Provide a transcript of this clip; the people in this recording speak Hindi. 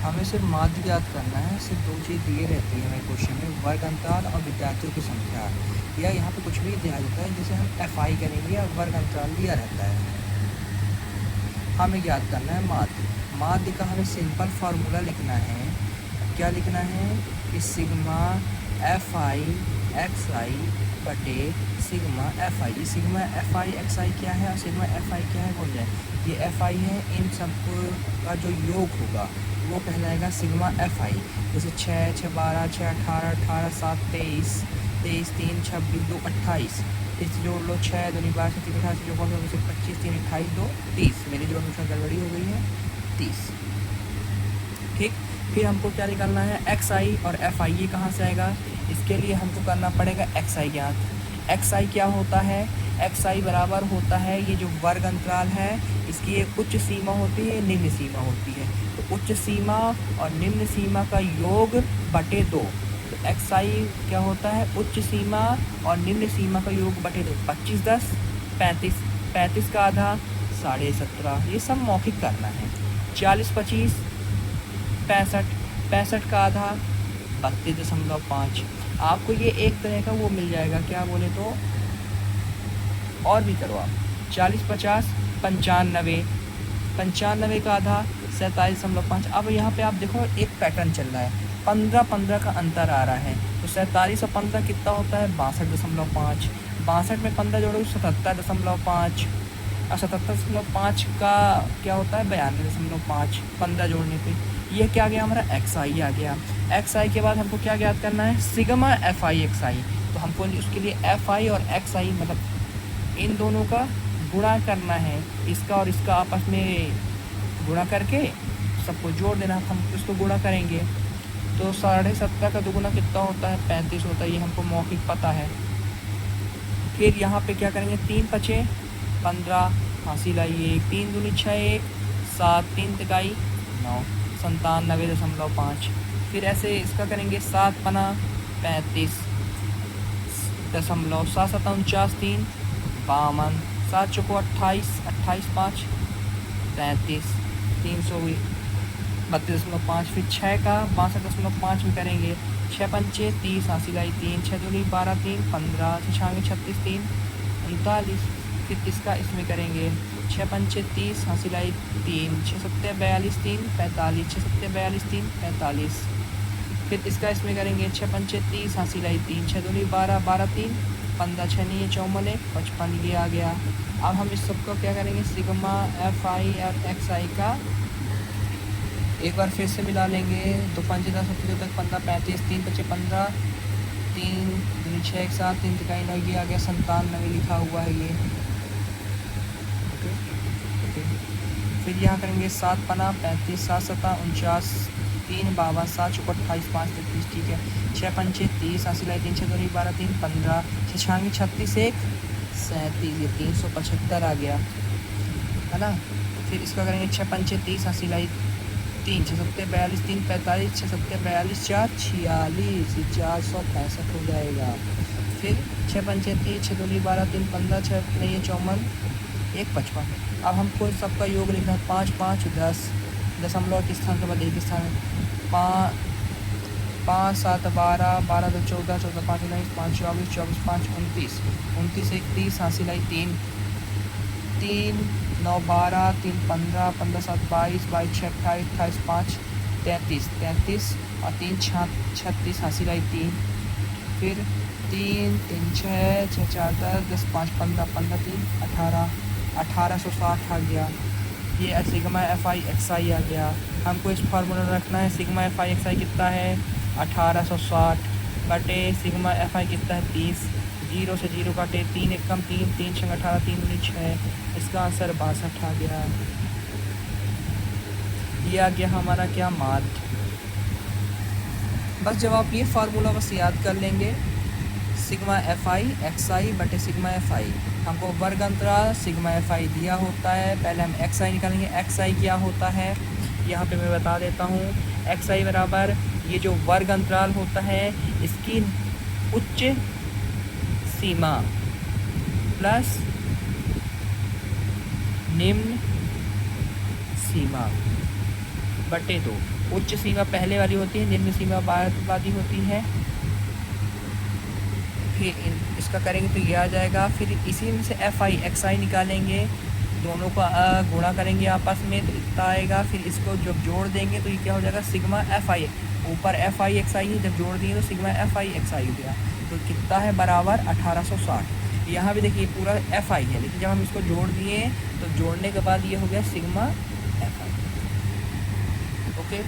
हमें सिर्फ माध्य ज्ञात करना है। सिर्फ दो चीज़ दिए रहती है हमें क्वेश्चन में, वर्ग अंतराल और विद्यार्थियों की संख्या, या यहाँ पे कुछ भी दिया जाता है जिसे हम FI करेंगे या वर्ग अंतराल दिया रहता है। हमें ज्ञात करना है माध्य। माध्य का हमें सिंपल फार्मूला लिखना है। क्या लिखना है कि सिग्मा FI XI बटे sigma FI। Sigma FI XI क्या है और सिग्मा FI क्या है बोल जाए। ये FI है, इन सब का जो योग होगा वो कहलाएगा सिग्मा FI। जैसे 6 6 12 6 18 18 7 23 23 3 26 2 28, इस जोड़ लो 6 दूनी 12 से 3 28 जो 25 3 28 2 30। मेरी जो अनुसार गड़बड़ी हो गई है 30। ठीक, फिर हमको क्या निकालना है XI और FI। ये कहाँ से आएगा, इसके लिए हमको करना पड़ेगा XI ज्ञात। XI क्या होता है, XI बराबर होता है ये जो वर्ग अंतराल है इसकी एक उच्च सीमा होती है, निम्न सीमा होती है। तो उच्च सीमा और निम्न सीमा का योग बटे 2। तो XI क्या होता है, उच्च सीमा और निम्न सीमा का योग बटे 2। 25 10 35, 35 का आधा 17.5, ये सब मौखिक करना है। 40 25 65, 65 का आधा 32.5। आपको ये एक तरह का वो मिल जाएगा, क्या बोले तो और भी करो आप। 40 50 95, 95 का आधा 47.5। अब यहाँ पे आप देखो एक पैटर्न चल रहा है, 15 15 का अंतर आ रहा है। तो 47 और 15 कितना होता है 62.5। 62 में 15 जोड़ो 77.5, और 77.5 का क्या होता है 92.5। 15 जोड़ने पे ये क्या आ गया हमारा XI आ गया। XI के बाद हमको क्या ज्ञात करना है सिग्मा FI XI। तो हमको उसके लिए FI और XI मतलब इन दोनों का गुणा करना है, इसका और इसका आपस में गुणा करके सबको जोड़ देना। हम इसको गुणा करेंगे तो 17.5 का दुगुना कितना होता है 35 होता है, ये हमको मौखिक पता है। फिर यहाँ पे क्या करेंगे 3 5 15 हासिल आइए, 3 दूनी 6 1 7 3 तिकाई 9 97.5। फिर ऐसे इसका करेंगे 7 पना 35 दशमलव 7 7 49 3 52 7 चौको 28 28 5 33 332.5। फिर 6 का 62.5 में करेंगे 6 पंचे 30 हासिल आई 3 6 दूनी 12 3 15 6 36 3 39। फिर इसका इसमें करेंगे 6 पंचे 30 हासिल आई 3 6 7 42 3 45 6 7 42 3 45। फिर इसका इसमें करेंगे 6 पंचे 30 हासिल आई 3 6 दूनी 12 12 3 15 6 नहीं 54 55 ये आ गया। अब हम इस सबको क्या करेंगे सिग्मा FI और XI का एक बार फिर से मिला लेंगे। 2 5 10 तक 15 35 3 5 15 3 दूनी 6 1 7 3 तिकाई 9 ये आ गया 97 लिखा हुआ है ये। ओके। फिर यहाँ करेंगे 7 पना 35 7 7 49 3 52 7 चौको 28 5 33। ठीक है 6 पंचे 30 हासिल 3 6 दूनी 12 3 15 6 36 1 37 ये 375 आ गया है ना। फिर इसका करेंगे 6 पंचे 30 हासिल 3 6 7 42 3 45 6 7 42 4 46 465 हो जाएगा। फिर 6 पंचे 30 6 दूनी 12 3 15 6 नहीं 54 1 55। अब हमको सबका योग लिखना है 5 5 10 दशमलव के स्थान के बाद एक स्थान 5 7 12 12 2 14 14 5 19 5 24 24 5 29 29 1 30 हासिल आई 3 3 9 12 3 15 15 7 22 22 6 28 28 5 33 33 और 3 36 हासिल आई 3। फिर 3 3 6 6 4 10 10 5 15 15 3 18 1860 आ गया। ये सिग्मा FI XI आ गया। हमको इस फार्मूला में रखना है सिग्मा FI XI कितना है 1860 बटे सिग्मा FI कितना है 30। 0 से 0 काटे 3 1 कम 3 3 6 18 3 दूनी 6। इसका आंसर 62 आ गया। ये आ गया हमारा क्या माध्य। बस जब आप ये फार्मूला बस याद कर लेंगे सिग्मा FI XI बटे सिग्मा FI। हमको वर्ग अंतराल सिग्मा FI दिया होता है, पहले हम XI निकालेंगे। XI क्या होता है यहाँ पे मैं बता देता हूँ। XI बराबर ये जो वर्ग अंतराल होता है इसकी उच्च सीमा प्लस निम्न सीमा बटे 2। उच्च सीमा पहले वाली होती है, निम्न सीमा बाद वाली होती है। फिर इसका करेंगे तो ये आ जाएगा। फिर इसी में से एफ आई एक्स आई निकालेंगे, दोनों का गुणा करेंगे आपस में तो इतना आएगा। फिर इसको जब जोड़ देंगे तो ये क्या हो जाएगा, सिग्मा एफ आई। ऊपर एफ आई एक्स आई है, जब जोड़ दिए तो सिग्मा एफ आई एक्स आई हो गया। तो कितना है, बराबर 1860। यहाँ भी देखिए पूरा एफ आई है, लेकिन जब हम इसको जोड़ दिए तो जोड़ने के बाद ये हो गया सिग्मा एफ आई। ओके।